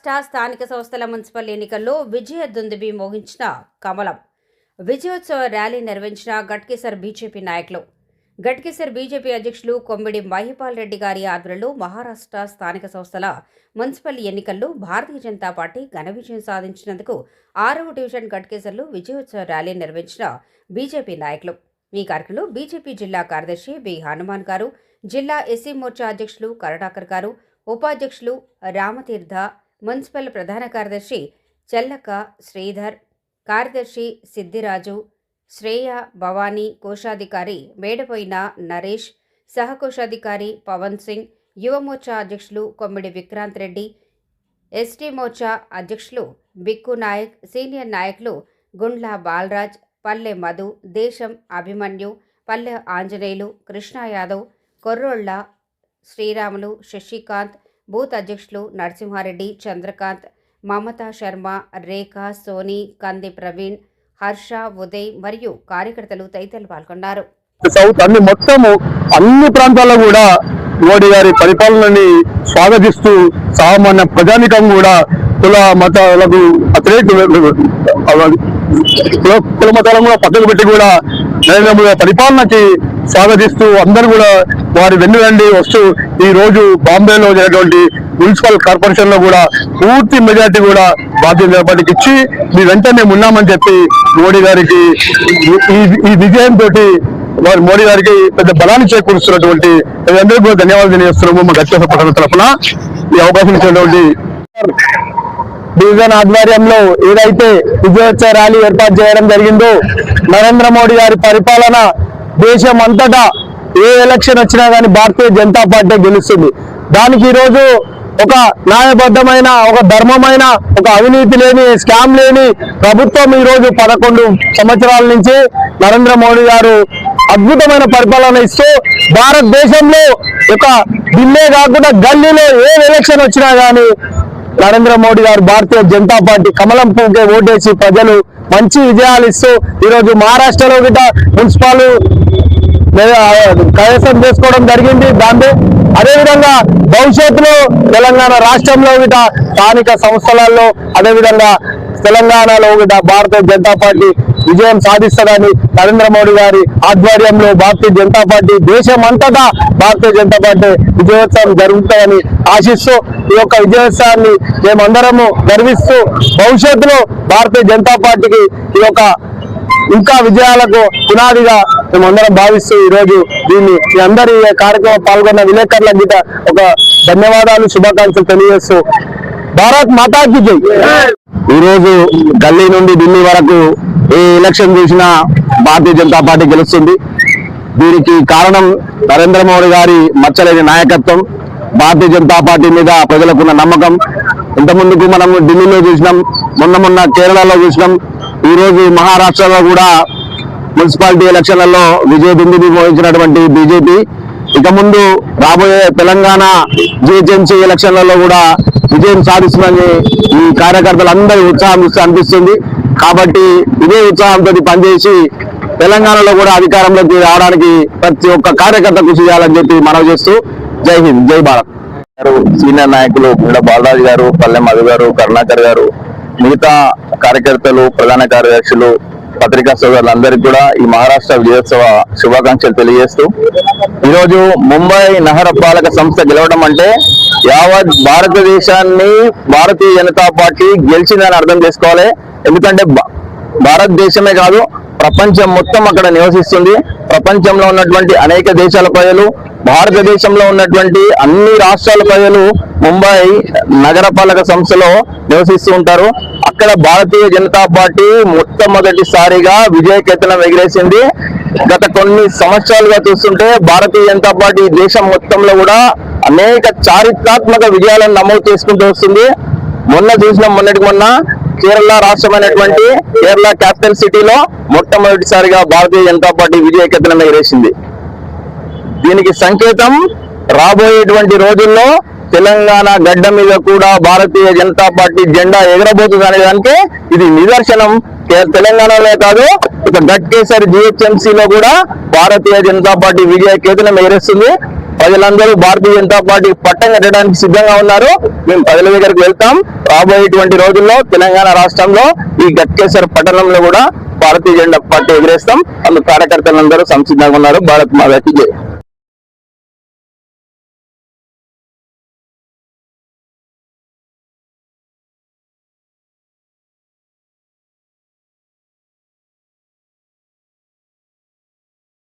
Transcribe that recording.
మహారాష్ట్ర స్థానిక సంస్థల మున్సిపల్ ఎన్నికల్లో విజయ దుందుబి మోగించిన కమలం విజయోత్సవ ర్యాలీ నిర్వహించిన గట్కేసర్ బీజేపీ నాయకులు. గట్కేసర్ బీజేపీ అధ్యక్షులు కొమ్మిడి మహిపాల్ రెడ్డి గారి ఆధ్వర్యంలో మహారాష్ట్ర స్థానిక సంస్థల మున్సిపల్ ఎన్నికల్లో భారతీయ జనతా పార్టీ ఘన విజయం సాధించినందుకు 6వ డివిజన్ గట్కేసర్లో విజయోత్సవ ర్యాలీ నిర్వహించిన బీజేపీ నాయకులు. ఈ కార్యక్రమంలో బీజేపీ జిల్లా కార్యదర్శి బి హనుమాన్ గారు, జిల్లా ఎస్సీ మోర్చా అధ్యక్షులు కరుణాకర్ గారు, ఉపాధ్యక్షులు రామతీర్థ, మున్సిపల్ ప్రధాన కార్యదర్శి చెల్లక శ్రీధర్, కార్యదర్శి సిద్దిరాజు, శ్రేయ భవానీ, కోశాధికారి మేడపోయిన నరేష్, సహకోశాధికారి పవన్ సింగ్, యువ మోర్చా అధ్యక్షులు కొమ్మిడి విక్రాంత్ రెడ్డి, ఎస్టీ మోర్చా అధ్యక్షులు బిక్కు నాయక్, సీనియర్ నాయకులు గుండ్ల బాలరాజ్, పల్లె మధు, దేశం అభిమన్యు, పల్లె ఆంజనేయులు, కృష్ణ యాదవ్, కొర్రోళ్ల శ్రీరాములు, శశికాంత్, బూత్ అధ్యక్షులు నరసింహారెడ్డి, చంద్రకాంత్, మమతా శర్మ, రేఖ, సోని, కంది ప్రవీణ్, హర్ష, ఉదయ్ మరియు కార్యకర్తలు తదితరులు పాల్గొన్నారు. సౌత్ అన్ని ప్రాంతాల్లో కూడా మోడీ గారి పరిపాలనని స్వాగతిస్తూ సామాన్య ప్రజానికం కూడా కుల మతాలకు కుల మతాలను కూడా పక్కకు పెట్టి కూడా నరేంద్ర మోడీ పరిపాలనకి స్వాగతిస్తూ అందరూ కూడా వారి వెన్నుదండి వస్తూ ఈ రోజు బాంబేలో జరిగినటువంటి మున్సిపల్ కార్పొరేషన్ లో కూడా పూర్తి మెజార్టీ కూడా భారతీయ జనతా పార్టీకి ఇచ్చి మీ వెంటనే ఉన్నామని చెప్పి మోడీ గారికి ఈ విజయంతో వారి మోడీ గారికి పెద్ద బలాన్ని చేకూరుస్తున్నటువంటి అందరికీ కూడా ధన్యవాదాలు తెలియజేస్తున్నాము. మా గట్కేసర్ పట్టణ తరఫున ఈ అవకాశం ఇచ్చినటువంటి డివిజన్ ఆధ్వర్యంలో ఏదైతే విజయోత్సవ ర్యాలీ ఏర్పాటు చేయడం జరిగిందో, నరేంద్ర మోడీ గారి పరిపాలన దేశం అంతటా ఏ ఎలక్షన్ వచ్చినా కానీ భారతీయ జనతా పార్టీ గెలుస్తుంది. దానికి ఈరోజు ఒక న్యాయబద్ధమైన, ఒక ధర్మమైన, ఒక అవినీతి లేని, స్కామ్ లేని ప్రభుత్వం ఈరోజు 11 సంవత్సరాల నుంచి నరేంద్ర మోడీ గారు అద్భుతమైన పరిపాలన ఇస్తూ భారతదేశంలో ఒక ఢిల్లీ కాకుండా గల్లీలో ఏ ఎలక్షన్ వచ్చినా కానీ నరేంద్ర మోడీ గారు భారతీయ జనతా పార్టీ కమలం పువ్వుకే ఓటేసి ప్రజలు మంచి విజయాలు ఇస్తూ ఈరోజు మహారాష్ట్రలో గిట మున్సిపల్ కైవసం చేసుకోవడం జరిగింది. దాంతో అదేవిధంగా భవిష్యత్తులో తెలంగాణ రాష్ట్రంలో గిట స్థానిక సంస్థలలో, అదేవిధంగా తెలంగాణలో గిట భారతీయ జనతా పార్టీ విజయం సాధిస్తుందని నరేంద్ర మోడీ గారి ఆధ్వర్యంలో భారతీయ జనతా పార్టీ దేశం అంతటా భారతీయ జనతా పార్టీ విజయోత్సవం జరుగుతుందని ఆశిస్తూ ఈ యొక్క విజయోత్సవాన్ని మేమందరము గర్విస్తూ భవిష్యత్తులో భారతీయ జనతా పార్టీకి ఈ యొక్క ఇంకా విజయాలకు పునాదిగా మేమందరం భావిస్తూ ఈరోజు దీన్ని మీ అందరి కార్యక్రమం పాల్గొన్న విలేకరుల గిట ఒక ధన్యవాదాలు, శుభాకాంక్షలు తెలియజేస్తూ భారత్ మాతాకి జై. ఈరోజు గల్లీ నుండి ఢిల్లీ వరకు ఏ ఎలక్షన్ చూసినా భారతీయ జనతా పార్టీ గెలుస్తుంది. దీనికి కారణం నరేంద్ర మోడీ గారి మచ్చలేని నాయకత్వం, భారతీయ జనతా పార్టీ మీద ప్రజలకున్న నమ్మకం. ఇంతకుముందుకు మనం ఢిల్లీలో చూసినాం, మొన్న కేరళలో చూసినాం, ఈరోజు మహారాష్ట్రలో కూడా మున్సిపాలిటీ ఎలక్షన్లలో విజయ దుందుబి మోగించినటువంటి బీజేపీ ఇక ముందు రాబోయే తెలంగాణ జిహెచ్ఎంసీ ఎలక్షన్లలో కూడా విజయం సాధిస్తుందని ఈ కార్యకర్తలందరూ ఉత్సాహం అనిపిస్తుంది. కాబట్టి ఇదే ఉత్సాహంతో పనిచేసి తెలంగాణలో కూడా అధికారంలోకి రావడానికి ప్రతి ఒక్క కార్యకర్త కృషి చేయాలని చెప్పి మనవి చేస్తూ జై హింద్, జై భారత్. సీనియర్ నాయకులు బాలరాజు గారు, పల్లె మధు గారు, కరుణాకర్ గారు, మిగతా కార్యకర్తలు, ప్రధాన కార్యదర్శులు, పత్రికా సోదరులందరికీ కూడా ఈ మహారాష్ట్ర విజయోత్సవ శుభాకాంక్షలు తెలియజేస్తూ ఈరోజు ముంబై నగర పాలక సంస్థ గెలవడం అంటే యావత్ భారతదేశాన్ని భారతీయ జనతా పార్టీ గెలిచిందని అర్థం చేసుకోవాలి. ఎందుకంటే భారతదేశమే కాదు, ప్రపంచం మొత్తం అక్కడ నివసిస్తుంది. ప్రపంచంలో ఉన్నటువంటి అనేక దేశాల ప్రజలు, భారతదేశంలో ఉన్నటువంటి అన్ని రాష్ట్రాల ప్రజలు ముంబై నగరపాలక సంస్థలో నివసిస్తూ ఉంటారు. అక్కడ భారతీయ జనతా పార్టీ మొట్టమొదటిసారిగా విజయ కేతనం ఎగిరేసింది. గత కొన్ని సంవత్సరాలుగా చూస్తుంటే భారతీయ జనతా పార్టీ దేశం మొత్తంలో కూడా అనేక చారిత్రాత్మక విజయాలను నమోదు చేసుకుంటూ వస్తుంది. మొన్నటికి మొన్న కేరళ రాష్ట్రమైనటువంటి కేరళ క్యాపిటల్ సిటీలో మొట్టమొదటిసారిగా భారతీయ జనతా పార్టీ విజయ కేతనం ఎగిరేసింది. దీనికి సంకేతం రాబోయేటువంటి రోజుల్లో తెలంగాణ గడ్డ మీద కూడా భారతీయ జనతా పార్టీ జెండా ఎగరబోతుంది అనే దానికి ఇది నిదర్శనం. తెలంగాణలో కాదు, ఇక గట్కేసర్ జిహెచ్ఎంసీలో కూడా భారతీయ జనతా పార్టీ విజయ కేతనం ఎగరేస్తుంది. ప్రజలందరూ భారతీయ జనతా పార్టీ పట్టం కట్టడానికి సిద్ధంగా ఉన్నారు. మేము ప్రజల దగ్గరికి వెళ్తాం. రాబోయేటువంటి రోజుల్లో తెలంగాణ రాష్ట్రంలో ఈ గట్కేసర్ పట్టణంలో కూడా భారతీయ జనతా పార్టీ ఎగిరేస్తాం. అందుకు కార్యకర్తలందరూ సంసిద్ధంగా ఉన్నారు. భారత్ మాతాకి జై.